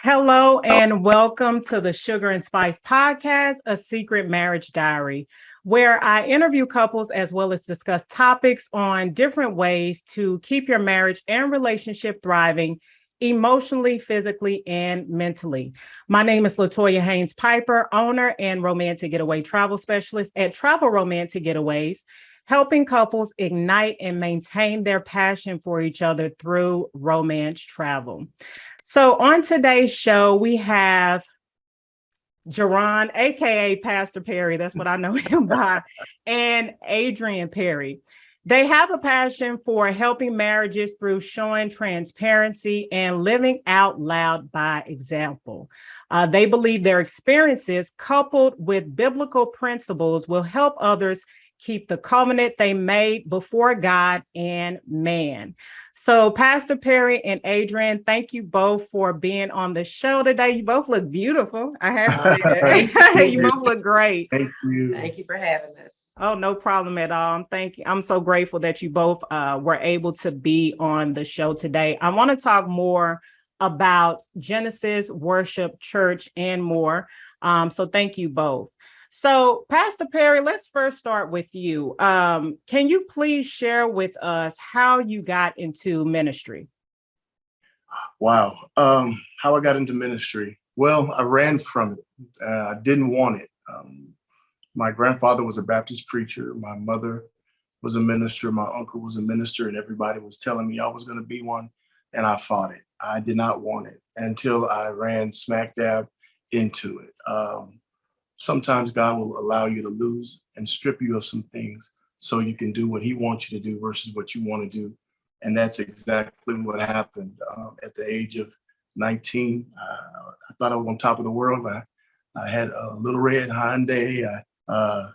Hello and welcome to the Sugar and Spice Podcast, a secret marriage diary, where I interview couples as well as discuss topics on different ways to keep your marriage and relationship thriving emotionally, physically, and mentally. My name is Latoya Haynes Piper, owner and romantic getaway travel specialist at Travel Romantic Getaways, helping couples ignite and maintain their passion for each other through romance travel. So on today's show, we have Jaaron, aka Pastor Perry, that's what I know him by, and Adrienne Perry. They have a passion for helping marriages through showing transparency and living out loud by example. They believe their experiences, coupled with biblical principles, will help others keep the covenant they made before God and man. So, Pastor Perry and Adrienne, thank you both for being on the show today. You both look beautiful. I have to say that. You both look great. Thank you. Thank you for having us. Oh, no problem at all. I'm so grateful that you both were able to be on the show today. I want to talk more about Genesis, worship, church, and more. So thank you both. So, Pastor Perry, let's first start with you. Can you please share with us how you got into ministry? Wow. How I got into ministry? Well, I ran from it. I didn't want it. My grandfather was a Baptist preacher. My mother was a minister. My uncle was a minister, and everybody was telling me I was going to be one, and I fought it. I did not want it until I ran smack dab into it. Sometimes God will allow you to lose and strip you of some things so you can do what he wants you to do versus what you want to do. And that's exactly what happened. At the age of 19, I thought I was on top of the world. I had a little red Hyundai. I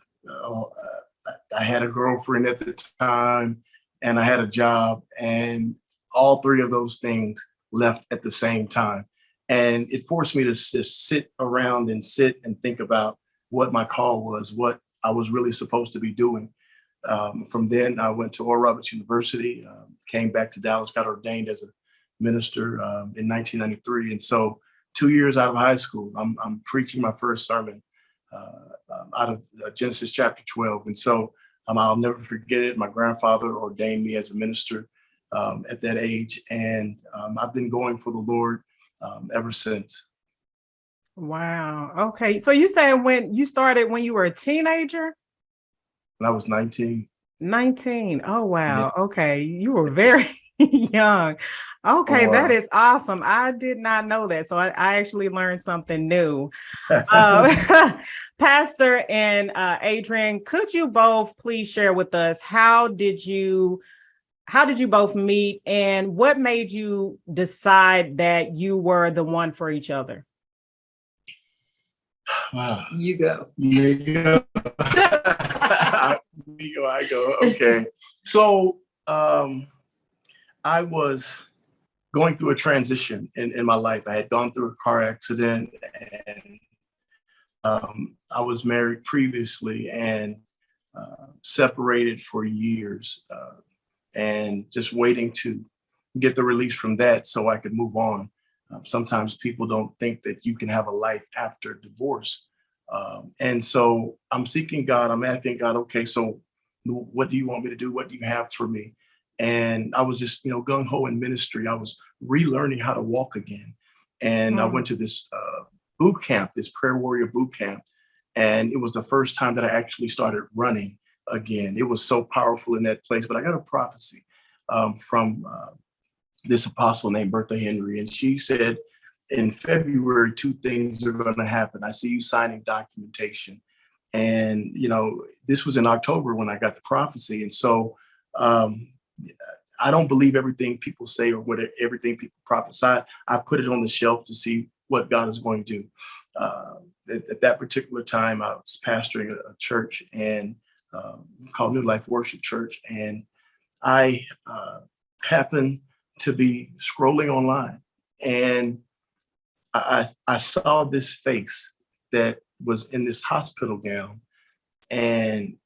had a girlfriend at the time, and I had a job, and all three of those things left at the same time. And it forced me to just sit around and sit and think about what my call was, what I was really supposed to be doing. From then, I went to Oral Roberts University, came back to Dallas, got ordained as a minister in 1993. And so 2 years out of high school, I'm preaching my first sermon out of Genesis chapter 12. And so I'll never forget it. My grandfather ordained me as a minister at that age. And I've been going for the Lord ever since. Wow. Okay. So you said when you started when you were a teenager? When I was 19. 19. Oh, wow. Yeah. Okay. You were very young. Okay. That Or, is awesome. I did not know that. So I actually learned something new. Uh, Pastor and Adrienne, could you both please share with us how did you both meet and what made you decide that you were the one for each other? wow. You go. You go. I go. Okay. So I was going through a transition in my life. I had gone through a car accident, and I was married previously and separated for years and just waiting to get the release from that so I could move on. Sometimes people don't think that you can have a life after divorce. And so I'm seeking God. I'm asking God, okay, so what do you want me to do? What do you have for me? And I was just, gung ho in ministry. I was relearning how to walk again. And I went to this boot camp, this prayer warrior boot camp. And it was the first time that I actually started running again. It was so powerful in that place. But I got a prophecy from this apostle named Bertha Henry. And she said, in February, two things are going to happen. I see you signing documentation. And, this was in October when I got the prophecy. And so I don't believe everything people say or everything people prophesy. I put it on the shelf to see what God is going to do. At that particular time, I was pastoring a church and called New Life Worship Church. And I happened to be scrolling online, and I saw this face that was in this hospital gown, and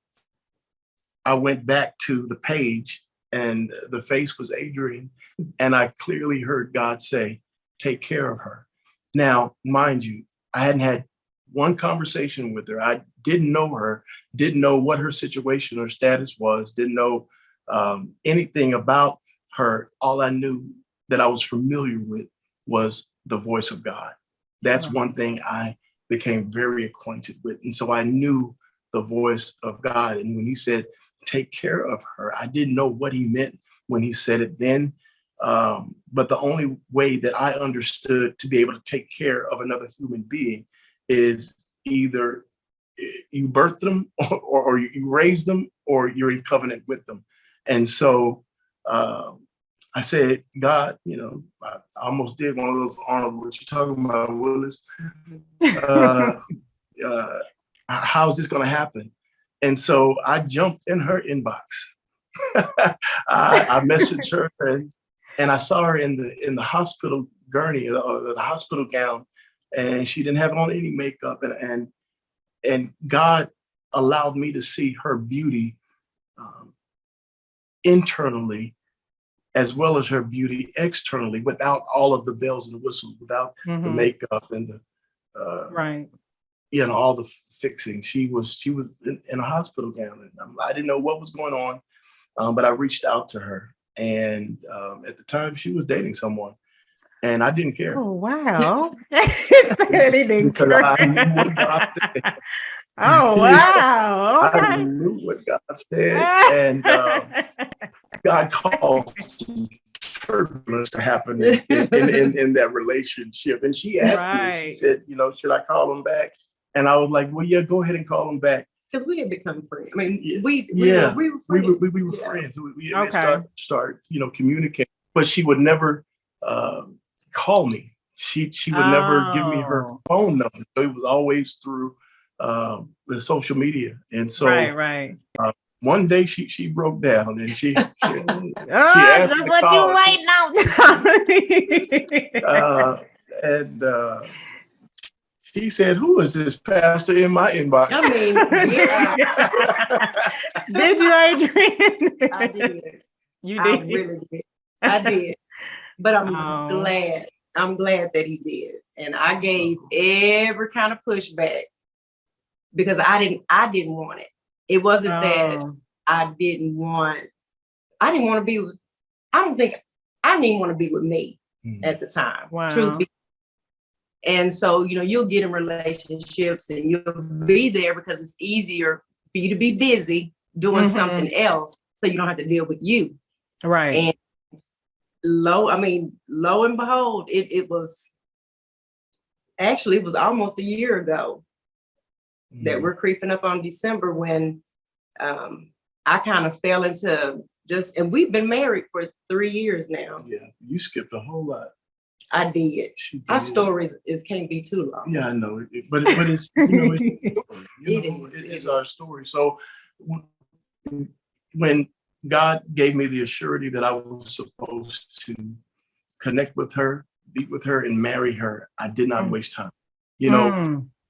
I went back to the page, and the face was Adrienne, and I clearly heard God say, "Take care of her." Now, mind you, I hadn't had one conversation with her. I didn't know her, didn't know what her situation or status was, didn't know anything about her. All I knew that I was familiar with was the voice of God. That's one thing I became very acquainted with. And so I knew the voice of God. And when he said, take care of her, I didn't know what he meant when he said it then. But the only way that I understood to be able to take care of another human being is either you birth them or you raise them or you're in covenant with them. And so I said, God, I almost did one of those Arnold, what you're talking about, Willis. How is this going to happen? And so I jumped in her inbox. I messaged her and I saw her in the hospital gurney, the hospital gown, and she didn't have on any makeup. And God allowed me to see her beauty internally as well as her beauty externally, without all of the bells and whistles, without the makeup and the all the fixing. She was in a hospital gown, and I didn't know what was going on, but I reached out to her, and at the time she was dating someone, and I didn't care. Oh wow! He didn't care. I knew what God said. Oh wow! Okay. I knew what God said, and God caused some turbulence to happen in that relationship. And she asked me, she said, should I call him back? And I was like, well, yeah, go ahead and call him back. Because we had become friends. I mean, we were friends. We were friends. We start communicating. But she would never call me. She would never give me her phone number. So it was always through the social media. And so one day she broke down and she asked that's me what you waiting on. And she said, who is this pastor in my inbox? I mean, Did you, Adrienne? I did. You did? I really did. I did. But I'm glad. I'm glad that he did. And I gave every kind of pushback because I didn't want it. It wasn't that I didn't want to be with, I didn't even want to be with me at the time. Wow. Truth be. And so, you'll get in relationships and you'll be there because it's easier for you to be busy doing something else so you don't have to deal with you. Right. And lo and behold, it was almost a year ago that we're creeping up on December when I kind of fell into and we've been married for 3 years now. Yeah, you skipped a whole lot. I did. Our stories can't be too long. Yeah, I know. But it's, it is our story. So when God gave me the assurity that I was supposed to connect with her, be with her, and marry her, I did not waste time.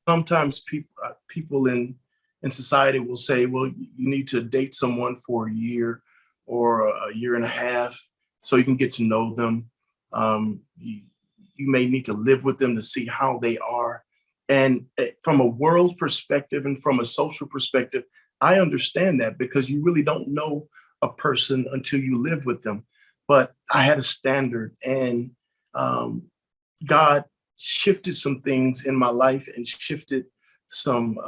Sometimes people in society will say, well, you need to date someone for a year or a year and a half so you can get to know them. You may need to live with them to see how they are. And from a world's perspective and from a social perspective, I understand that because you really don't know a person until you live with them. But I had a standard, and God shifted some things in my life and shifted some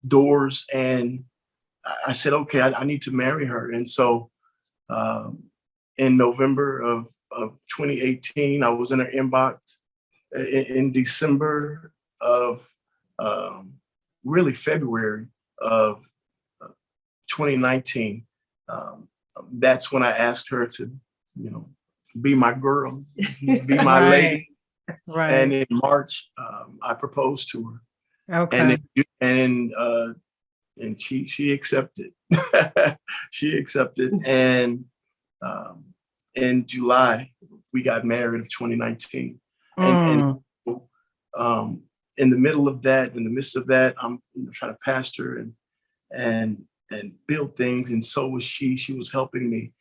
doors. And I said, okay, I need to marry her. And so in November of 2018, I was in her inbox. In December of really February of 2019, that's when I asked her to, be my girl, be my lady. Right. And in March, I proposed to her. Okay. And she accepted. She accepted. And in July, we got married of 2019. And in the middle of that, in the midst of that, I'm trying to pastor and build things. And so was she. She was helping me.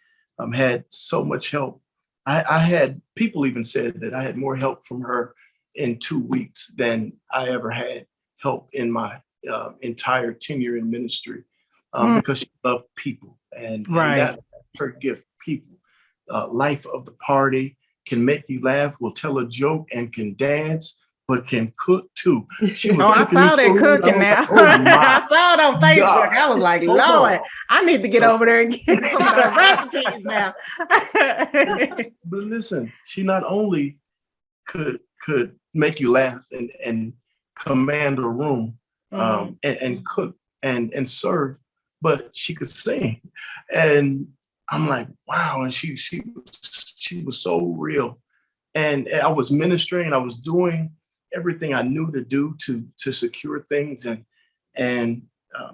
Had so much help. I had people even said that I had more help from her in 2 weeks than I ever had help in my entire tenure in ministry, because she loved people, and that's her gift. People, life of the party, can make you laugh, will tell a joke, and can dance, but can cook too. She was I saw that cooking now. Like, oh my I saw it on Facebook. God. I was like, Hold Lord, on. I need to get over there and get some of those recipes now. But listen, she not only could make you laugh and command a room, and cook and serve, but she could sing. And I'm like, wow. And she was so real. And I was ministering, I was doing everything I knew to do to secure things and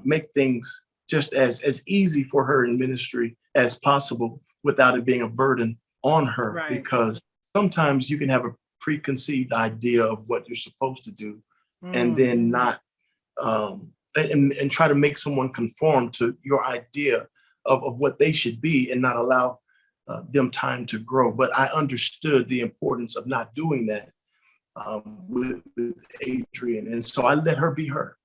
make things just as easy for her in ministry as possible without it being a burden on her. Because sometimes you can have a preconceived idea of what you're supposed to do, and then not and try to make someone conform to your idea of what they should be, and not allow them time to grow. But I understood the importance of not doing that with Adrienne. And so I let her be her.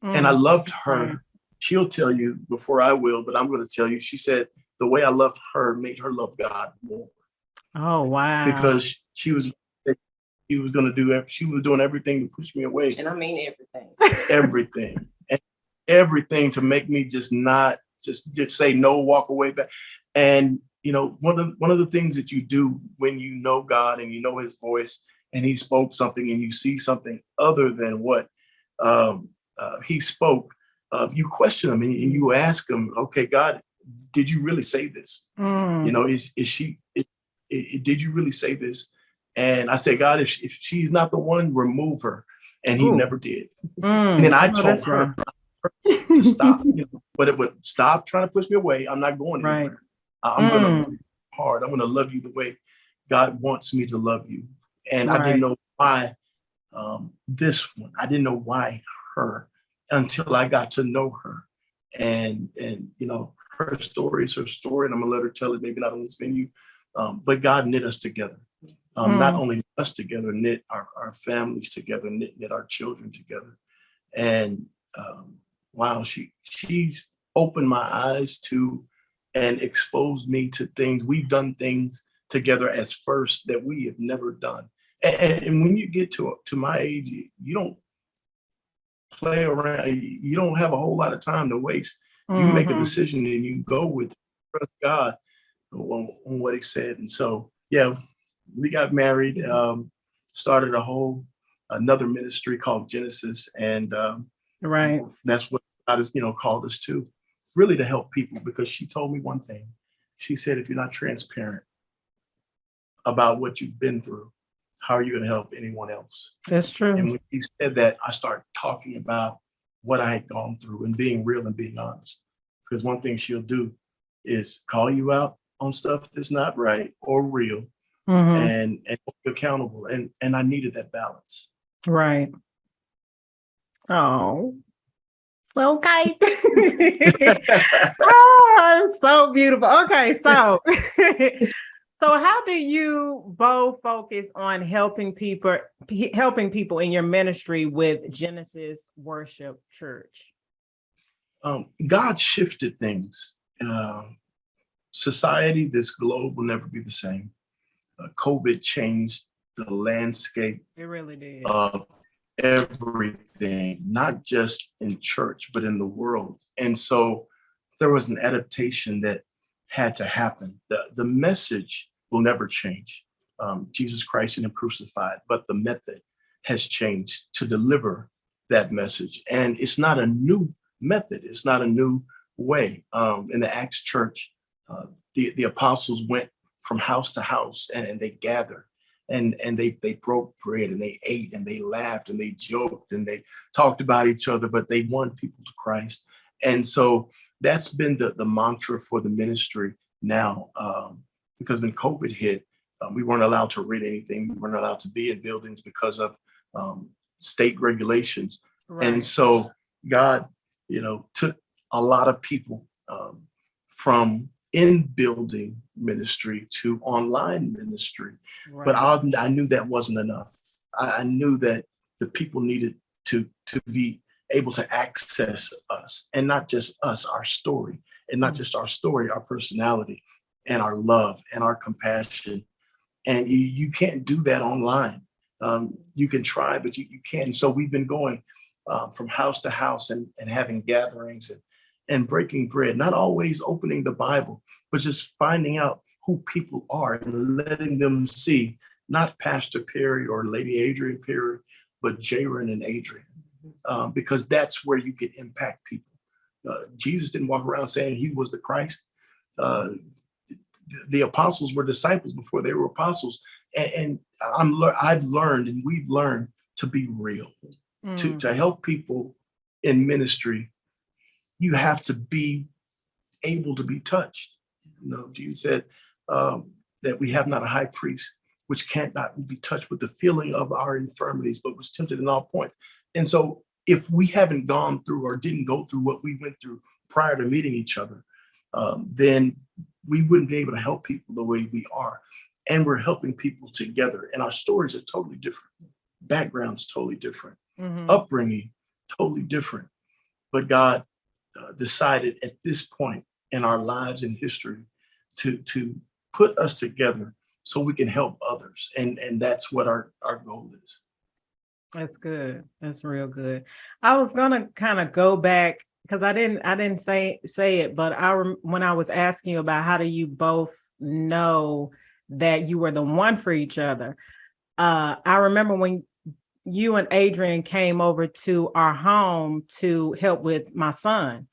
And I loved her. She'll tell you before I will, but I'm going to tell you, she said the way I loved her made her love God more. Oh, wow. Because she was doing everything to push me away. And I mean everything. Everything. And everything to make me just say no, walk away back. And one of the things that you do when you know God and you know his voice, and he spoke something, and you see something other than what he spoke, you question him, and you ask him, okay, God, did you really say this? Did you really say this? And I said, God, if she's not the one, remove her. And he never did. And then I told her to stop, but it would stop trying to push me away. I'm not going anywhere. I'm going to love you hard. I'm going to love you the way God wants me to love you. And I didn't know why this one. I didn't know why her until I got to know her. And her story is her story, and I'm going to let her tell it, maybe not on this venue. But God knit us together. Not only us together, knit our families together, knit our children together. And wow, she's opened my eyes to and exposed me to things. We've done things together as first that we have never done. And when you get to my age, you don't play around. You don't have a whole lot of time to waste. You make a decision and you go with it. Trust God on what he said. And so, yeah, we got married, started another ministry called Genesis. And that's what God has, called us to, really to help people, because she told me one thing. She said, if you're not transparent about what you've been through, how are you going to help anyone else? That's true. And when she said that, I started talking about what I had gone through and being real and being honest. Because one thing she'll do is call you out on stuff that's not right or real, and hold you accountable. And I needed that balance. Right. Oh, okay. Oh, so beautiful. Okay, so how do you both focus on helping people in your ministry with Genesis Worship Church? God shifted things. Society, this globe will never be the same. COVID changed the landscape. It really did. Of everything, not just in church, but in the world. And so there was an adaptation that had to happen. The message will never change. Jesus Christ and him crucified, but the method has changed to deliver that message. And it's not a new method. It's not a new way. In the Acts church, the apostles went from house to house, and they gathered. And they broke bread, and they ate, and they laughed, and they joked, and they talked about each other, but they won people to Christ. And so that's been the mantra for the ministry now, because when COVID hit, we weren't allowed to rent anything. We weren't allowed to be in buildings because of state regulations. Right. And so God, took a lot of people from in-building ministry to online ministry. Right. But I knew that wasn't enough. I knew that the people needed to be able to access us, and not just us, our story, and not just our story, our personality and our love and our compassion. And you can't do that online. You can try, but you can't. So we've been going from house to house and having gatherings and breaking bread, not always opening the Bible, but just finding out who people are and letting them see not Pastor Perry or Lady Adrienne Perry, but Jaaron and Adrienne, because that's where you can impact people. Jesus didn't walk around saying he was the Christ. The apostles were disciples before they were apostles. And I've learned, and we've learned, to be real, to help people in ministry. You have to be able to be touched. Jesus said that we have not a high priest which cannot be touched with the feeling of our infirmities, but was tempted in all points. And so if we haven't gone through or didn't go through what we went through prior to meeting each other, then we wouldn't be able to help people the way we are. And we're helping people together. And our stories are totally different. Backgrounds totally different. Upbringing totally different. But God decided at this point in our lives and history to put us together so we can help others. And that's what our goal is. That's good. That's real good. I was gonna kind of go back because I didn't say it, but when I was asking you about how do you both know that you were the one for each other, I remember when you and Adrienne came over to our home to help with my son,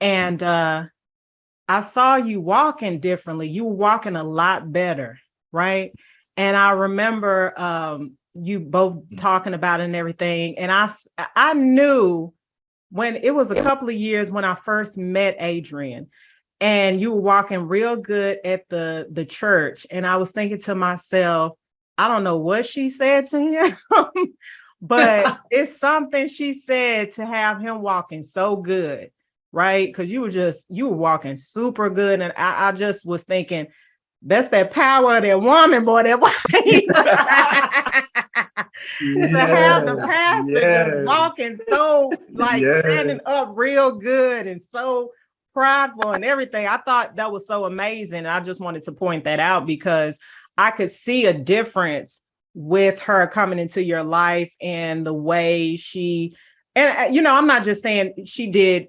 and I saw you walking differently. You were walking a lot better, right? And I remember you both talking about it and everything. And I knew when it was a couple of years when I first met Adrienne, and you were walking real good at the church. And I was thinking to myself, I don't know what she said to him, but it's something she said to have him walking so good, right? Because you were walking super good. And I just was thinking, that's that power of that woman, boy, that to have the pastor just walking so standing up real good and so prideful and everything. I thought that was so amazing. I just wanted to point that out because I could see a difference with her coming into your life and the way she, and I'm not just saying she did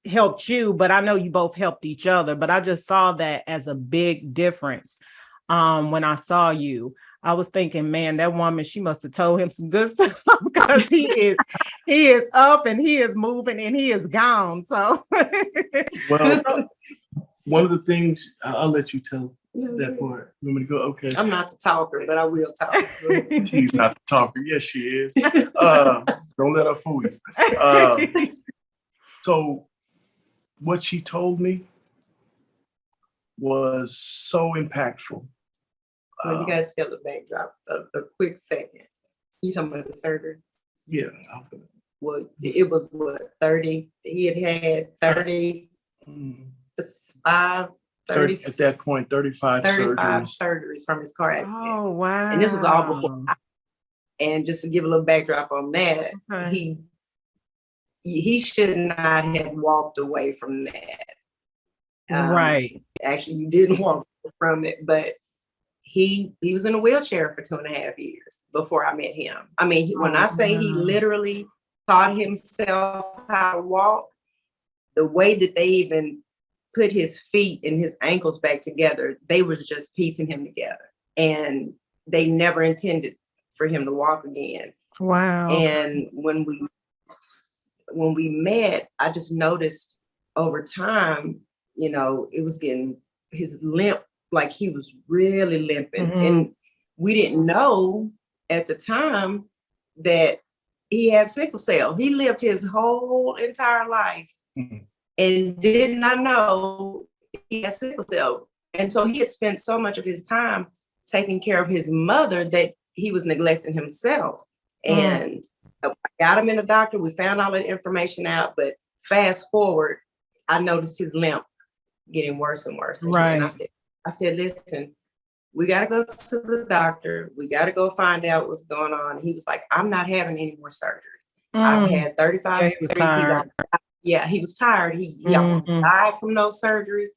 helped you, but I know you both helped each other. But I just saw that as a big difference. When I saw you, I was thinking, man, that woman, she must have told him some good stuff because he is up and he is moving and he is gone. So, well, one of the things I'll let you tell that part. You want me to go? Okay. I'm not the talker, but I will talk. She's not the talker. Yes, she is. Don't let her fool you. So what she told me was so impactful. Well, you got to tell the backdrop a quick second. You talking about the surgery? Yeah. I was gonna... Well, it was what, 30? He had 30, 30 at that point, 35 surgeries from his car accident. Oh, wow. And this was all before. And just to give a little backdrop on that, he should not have walked away from that. Right. Actually, you didn't walk from it, but he was in a wheelchair for 2.5 years before I met him. I mean, when I say he literally taught himself how to walk, the way that they even put his feet and his ankles back together, they was just piecing him together. And they never intended for him to walk again. Wow. And when we met, I just noticed over time, it was getting his limp, like he was really limping. And we didn't know at the time that he had sickle cell. He lived his whole entire life and did not know he had sickle cell. And so he had spent so much of his time taking care of his mother that he was neglecting himself. And I got him in the doctor. We found all the information out, but fast forward, I noticed his limp getting worse and worse. Right. And I said, listen, we got to go to the doctor. We got to go find out what's going on. He was like, I'm not having any more surgeries. I've had 35 he was surgeries. tired. He was tired. He almost died from those surgeries.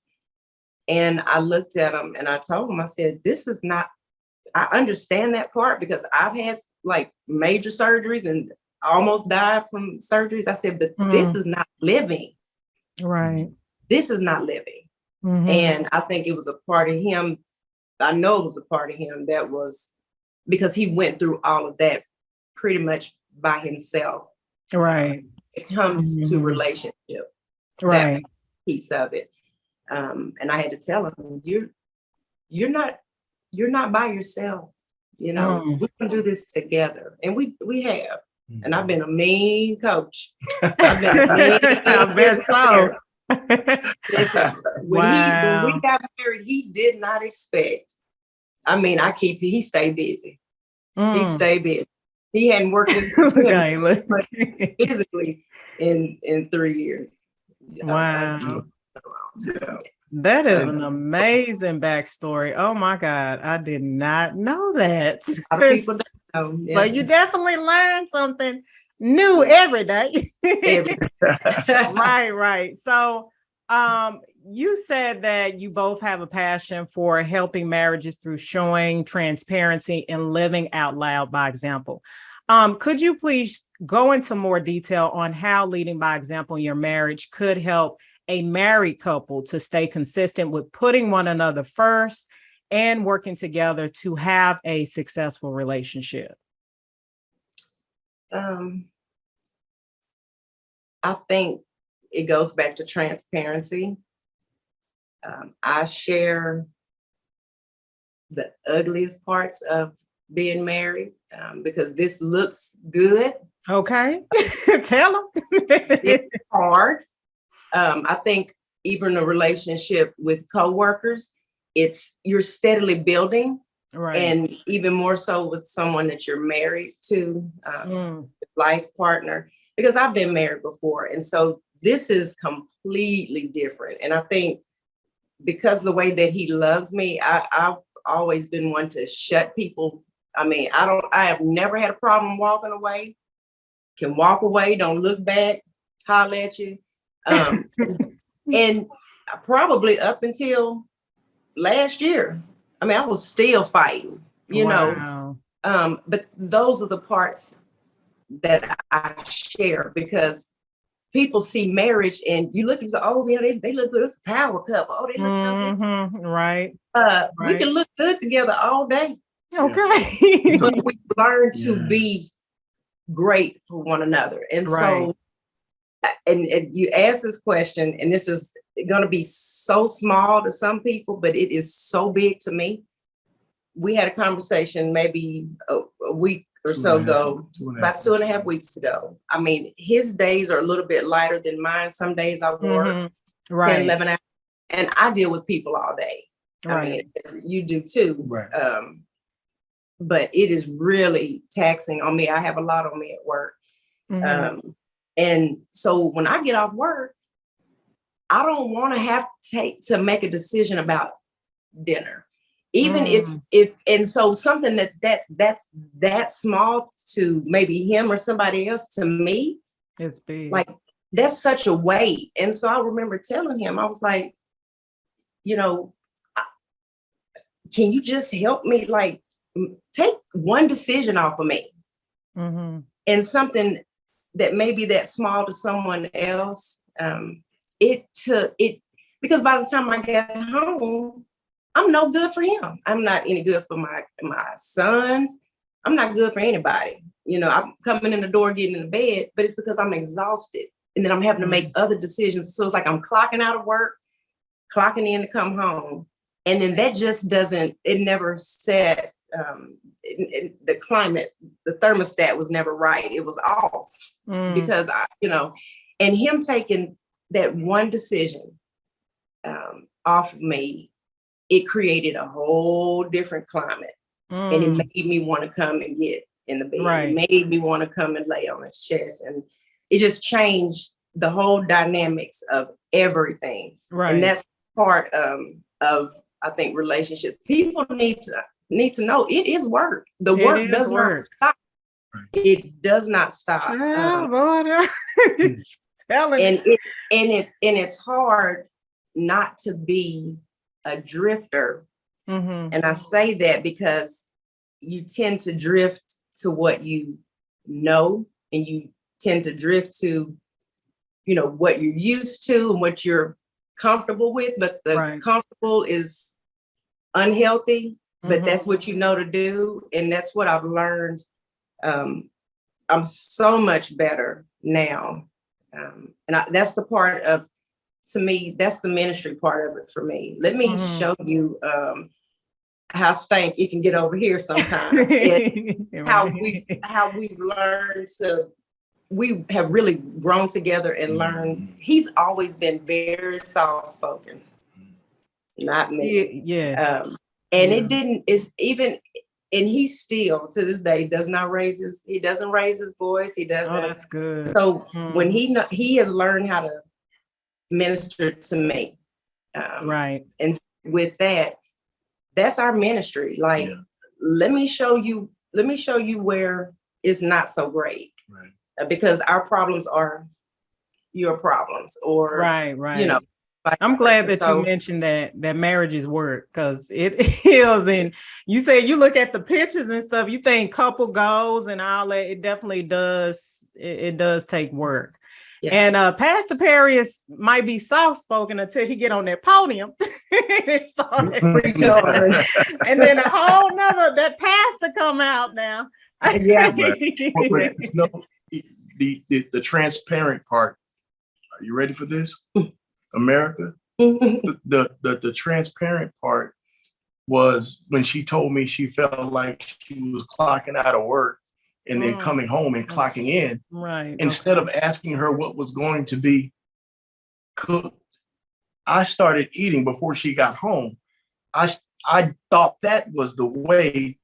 And I looked at him and I told him, I said, this is not, I understand that part because I've had like major surgeries and almost died from surgeries. I said, but this is not living. Right. This is not living. And I think it was a part of him. I know it was a part of him that was because he went through all of that pretty much by himself. Right. It comes to relationship. Right. That piece of it. And I had to tell him, you're not by yourself. You know, we can do this together. And we have. And I've been a mean coach. I've been a mean I bet so. Listen, when we got married, he did not expect. I mean, he stayed busy. He stayed busy. He hadn't worked physically in 3 years. Wow. That is an amazing backstory. Oh my God. I did not know that. A lot of people don't know. So you definitely learn something new every day. Right. So you said that you both have a passion for helping marriages through showing transparency and living out loud by example. Could you please go into more detail on how leading by example in your marriage could help a married couple to stay consistent with putting one another first and working together to have a successful relationship? I think it goes back to transparency. I share the ugliest parts of being married because this looks good. Okay. Tell them. It's hard. I think even a relationship with coworkers, you're steadily building. Right. And even more so with someone that you're married to, life partner, because I've been married before. And so this is completely different. And I think because the way that he loves me, I've always been one to shut people. I mean, I have never had a problem walking away, can walk away, don't look back, holler at you. And probably up until last year, I mean, I was still fighting, you know. But those are the parts that I share because people see marriage and you look and go, oh, yeah, they look good. It's a power couple. Oh, they look so good. Right. We can look good together all day. Okay. So we learn to be great for one another. And so, and you ask this question, and this is going to be so small to some people, but it is so big to me. We had a conversation maybe a week or so ago, about 2.5 weeks ago. I mean, his days are a little bit lighter than mine. Some days I work 10, 11 hours, and I deal with people all day. I mean, you do too. But it is really taxing on me. I have a lot on me at work. And so when I get off work, I don't want to have to make a decision about dinner. Even if and so something that's small to maybe him or somebody else, to me, it's big. Like that's such a weight. And so I remember telling him, I was like, you know, can you just help me, like, take one decision off of me? And something that may be that small to someone else, it took it, because by the time I got home, I'm no good for him. I'm not any good for my sons. I'm not good for anybody. You know, I'm coming in the door, getting in the bed, but it's because I'm exhausted. And then I'm having to make other decisions. So it's like I'm clocking out of work, clocking in to come home. And then that just doesn't, it never set, the climate, the thermostat was never right. It was off because and him taking that one decision off of me, it created a whole different climate. And it made me want to come and get in the bed. It made me want to come and lay on his chest. And it just changed the whole dynamics of everything. And that's part of I think relationship people need to know it is work. The work does not stop. It does not stop. And it's hard not to be a drifter. Mm-hmm. And I say that because you tend to drift to what you know, and you tend to drift to, what you're used to and what you're comfortable with, but the comfortable is unhealthy, but that's what you know to do. And that's what I've learned. I'm so much better now. That's the part of, to me, that's the ministry part of it for me. Let me show you how stank you can get over here sometimes. how we've learned to, we have really grown together and learned. He's always been very soft-spoken, not me. Yes. It didn't, is even, and he still to this day doesn't raise his voice. He doesn't. Oh, that's good. So when he has learned how to minister to me. And with that, that's our ministry. Like, let me show you where it's not so great. Because our problems are your problems, or I'm glad that you mentioned that marriage is work, because it is. And you say you look at the pictures and stuff, you think couple goals and all that. It definitely does. It does take work. Yeah. And Pastor Perry might be soft spoken until he get on that podium and start and then a whole nother that pastor come out now. The transparent part. Are you ready for this, America? The transparent part was when she told me she felt like she was clocking out of work and then coming home and clocking in. Instead of asking her what was going to be cooked, I started eating before she got home. I thought that was the way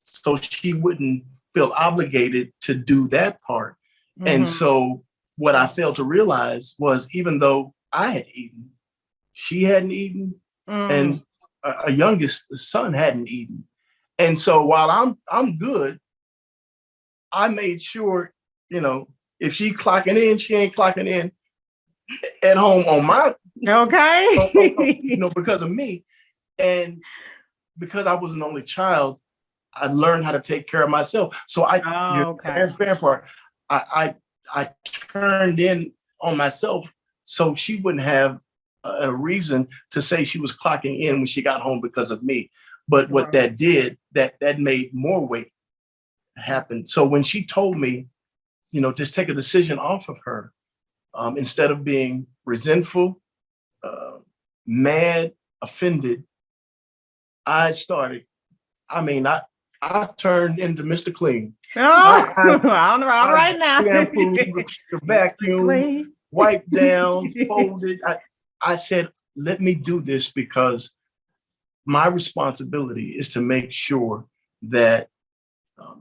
so she wouldn't feel obligated to do that part. And so what I failed to realize was, even though I had eaten, she hadn't eaten, and a youngest son hadn't eaten. And so while I'm good, I made sure, if she clocking in, she ain't clocking in at home on my because of me. And because I was an only child, I learned how to take care of myself. So transparent part, I turned in on myself so she wouldn't have a reason to say she was clocking in when she got home because of me. But what that did, that made more weight happen. So when she told me, just take a decision off of her, instead of being resentful, mad, offended, I turned into Mr. Clean. All right now. Shampoo, the vacuum, wiped down, folded. I said, let me do this because my responsibility is to make sure that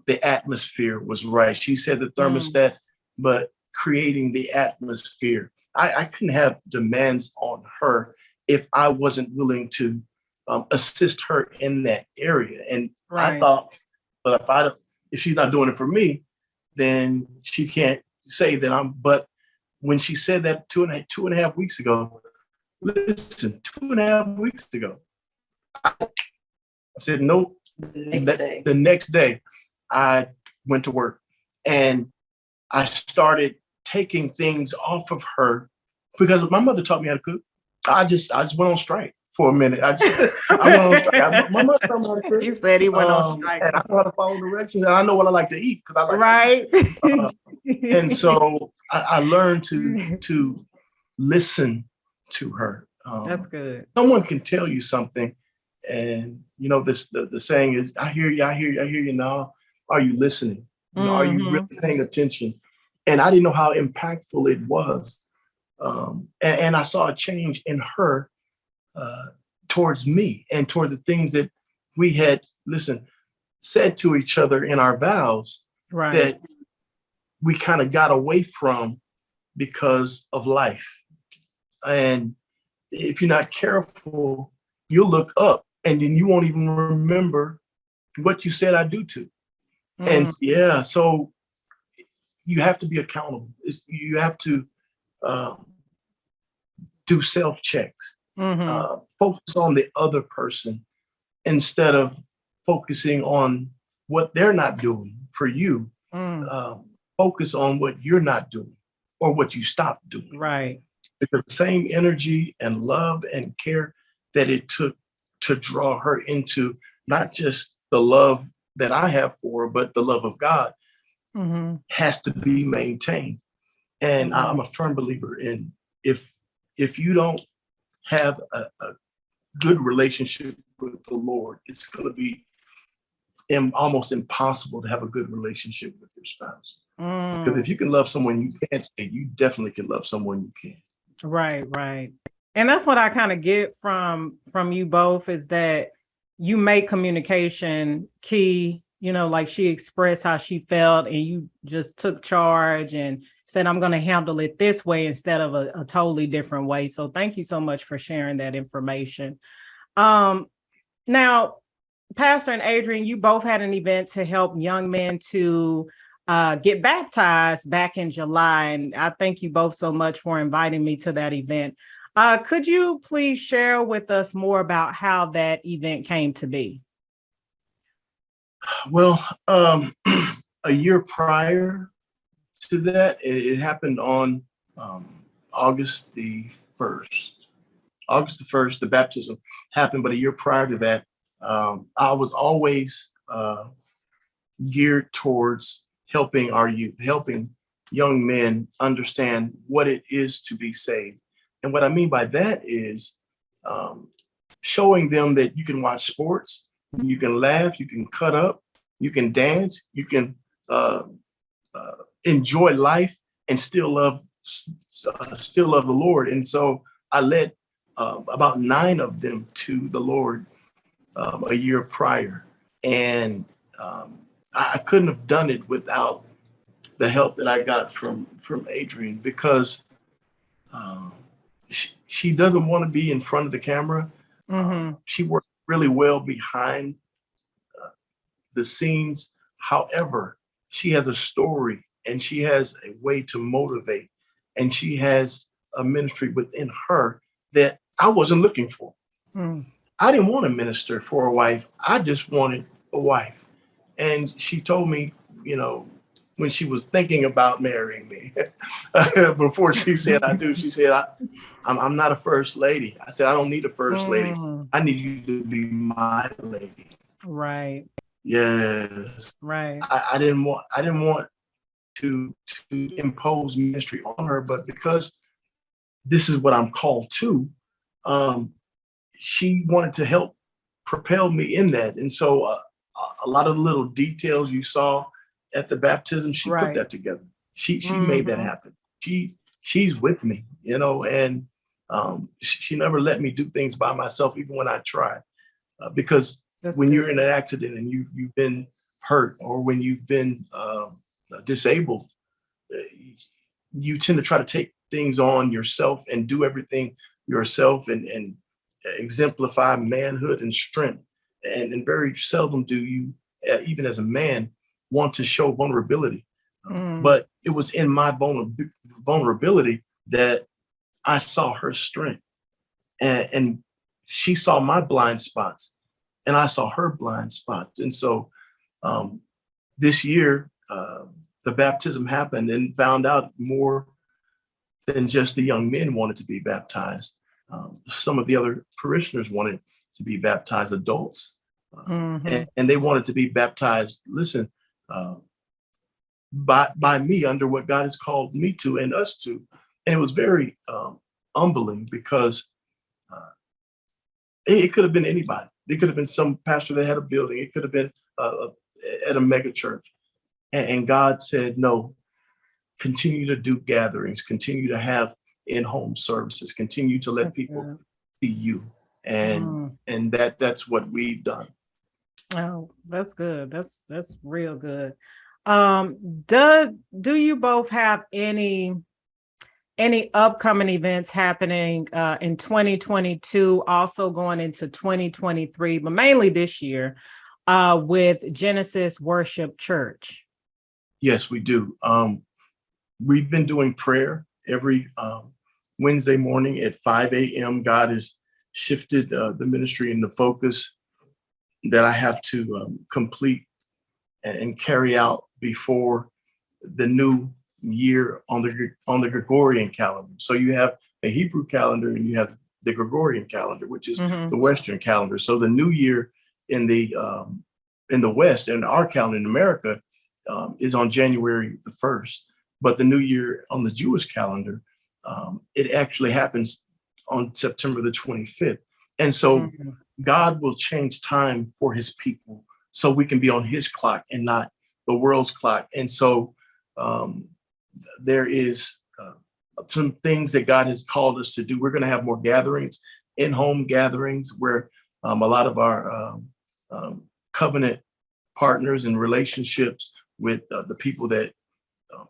the atmosphere was right. She said the thermostat, but creating the atmosphere. I couldn't have demands on her if I wasn't willing to assist her in that area. And I thought, well, if she's not doing it for me, then she can't say that I'm. But when she said that two and a half weeks ago, listen, 2.5 weeks ago, I said nope. The next day, I went to work and I started taking things off of her because my mother taught me how to cook. I just went on strike for a minute. I went on strike. My mother taught me how to cook. He said he went on strike. And I know how to follow directions, and I know what I like to eat because I like to eat. And so I learned to listen to her. That's good. Someone can tell you something, and the saying is, I hear you now. Are you listening? Are you really paying attention? And I didn't know how impactful it was. And I saw a change in her towards me and towards the things that we had, said to each other in our vows that we kind of got away from because of life. And if you're not careful, you'll look up and then you won't even remember what you said I do to. And yeah, so you have to be accountable. You have to do self-checks, focus on the other person instead of focusing on what they're not doing for you. Focus on what you're not doing or what you stopped doing. Right. Because the same energy and love and care that it took to draw her into not just the love that I have for her, but the love of God has to be maintained. And I'm a firm believer in if you don't have a good relationship with the Lord, it's going to be almost impossible to have a good relationship with your spouse. Because if you can love someone you can't say, you definitely can love someone you can. Right, right. And that's what I kind of get from you both, is that you make communication key, like she expressed how she felt and you just took charge and said, I'm going to handle it this way instead of a totally different way. So thank you so much for sharing that information. Now, Pastor and Adrienne, you both had an event to help young men to get baptized back in July. And I thank you both so much for inviting me to that event. Could you please share with us more about how that event came to be? Well, a year prior to that, it happened on August the 1st. August the 1st, the baptism happened, but a year prior to that, I was always geared towards helping our youth, helping young men understand what it is to be saved. And what I mean by that is showing them that you can watch sports, you can laugh, you can cut up, you can dance, you can enjoy life and still love the Lord. And so I led about 9 of them to the Lord a year prior. And I couldn't have done it without the help that I got from Adrienne, because she doesn't want to be in front of the camera. She works really well behind the scenes. However, she has a story and she has a way to motivate, and she has a ministry within her that I wasn't looking for. I didn't want to minister for a wife. I just wanted a wife. And she told me, when she was thinking about marrying me, before she said I do, she said, I'm not a first lady. I said, I don't need a first lady. I need you to be my lady. Right. Yes. Right. I didn't want to impose ministry on her, but because this is what I'm called to, she wanted to help propel me in that. And so a lot of the little details you saw at the baptism, she put that together. She made that happen. She's with me, and she never let me do things by myself, even when I tried, because when you're in an accident and you've been hurt, or when you've been disabled, you tend to try to take things on yourself and do everything yourself and exemplify manhood and strength. And very seldom do you, even as a man, want to show vulnerability. But it was in my vulnerability that I saw her strength. And she saw my blind spots, and I saw her blind spots. And so this year, the baptism happened, and found out more than just the young men wanted to be baptized. Some of the other parishioners wanted to be baptized, adults, and they wanted to be baptized, by me, under what God has called me to and us to. And it was very humbling, because it could have been anybody. It could have been some pastor that had a building. It could have been at a mega church. And God said, no, continue to do gatherings, continue to have in-home services, continue to let people see you. And that's what we've done. Oh, that's good. That's real good. Do you both have any any upcoming events happening in 2022, also going into 2023, but mainly this year with Genesis Worship Church? Yes, we do. We've been doing prayer every Wednesday morning at 5 a.m. God has shifted the ministry and the focus that I have to complete and carry out before the new year on the Gregorian calendar. So you have a Hebrew calendar and you have the Gregorian calendar, which is the Western calendar. So the new year in the West, and our calendar in America, is on January the 1st. But the new year on the Jewish calendar, it actually happens on September the 25th. And so God will change time for his people so we can be on his clock and not the world's clock. And so there is some things that God has called us to do. We're going to have more gatherings, in-home gatherings, where a lot of our covenant partners and relationships with the people that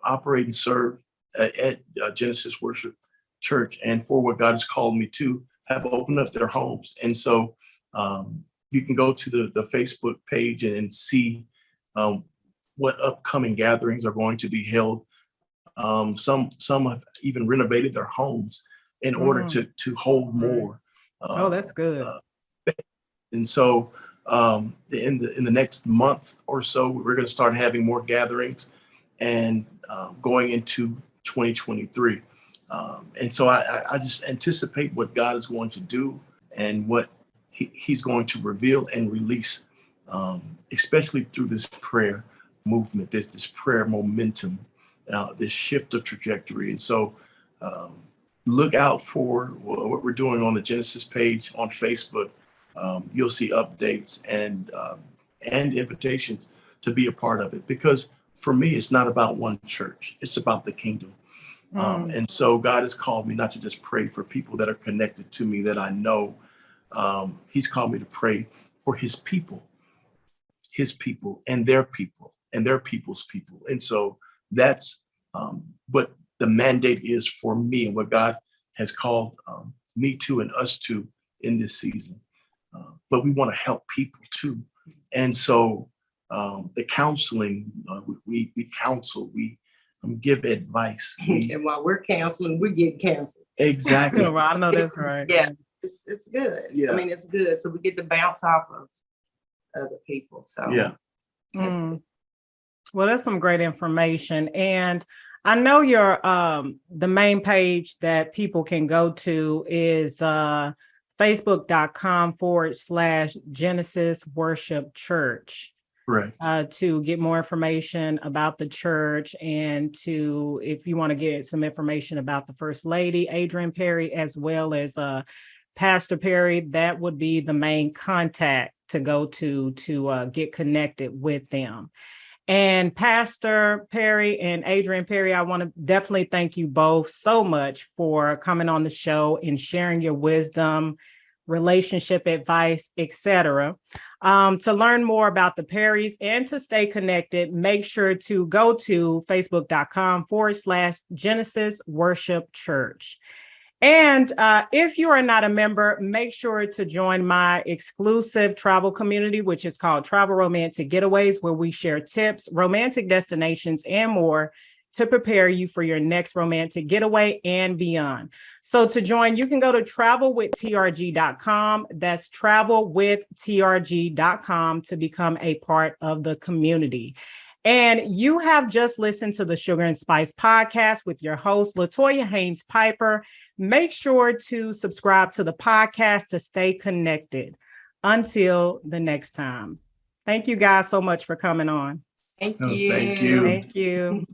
operate and serve at Genesis Worship Church and for what God has called me to have opened up their homes. And so you can go to the Facebook page and see what upcoming gatherings are going to be held. Some have even renovated their homes in order to hold more. Oh, that's good. And so in the next month or so, we're going to start having more gatherings and going into 2023. And so I just anticipate what God is going to do and what he's going to reveal and release, especially through this prayer movement, this prayer momentum, this shift of trajectory. And so look out for what we're doing on the Genesis page on Facebook. You'll see updates and invitations to be a part of it, because for me, it's not about one church. It's about the kingdom. And so God has called me not to just pray for people that are connected to me that I know. He's called me to pray for his people and their people and their people's people. And so that's what the mandate is for me and what God has called me to and us to in this season. But we want to help people too. And so the counseling, we counsel, we give advice. And while we're counseling, we get counseled. Exactly. Well, I know that's right. Yeah, it's good. Yeah. I mean, it's good. So we get to bounce off of other people. So yeah. that's good. Well, that's some great information. And I know your the main page that people can go to is facebook.com/Genesis Worship Church. Right. To get more information about the church and to, if you want to get some information about the First Lady, Adrienne Perry, as well as Pastor Perry, that would be the main contact to go to get connected with them. And Pastor Perry and Adrienne Perry, I want to definitely thank you both so much for coming on the show and sharing your wisdom, relationship advice, etc. To learn more about the Perrys and to stay connected, make sure to go to facebook.com/Genesis Worship Church. And if you are not a member, make sure to join my exclusive travel community, which is called Travel Romantic Getaways, where we share tips, romantic destinations, and more to prepare you for your next romantic getaway and beyond. So to join, you can go to travelwithtrg.com. That's travelwithtrg.com to become a part of the community. And you have just listened to the Sugar and Spice podcast with your host, Latoya Haynes Piper. Make sure to subscribe to the podcast to stay connected. Until the next time. Thank you guys so much for coming on. Thank you. Thank you. Thank you.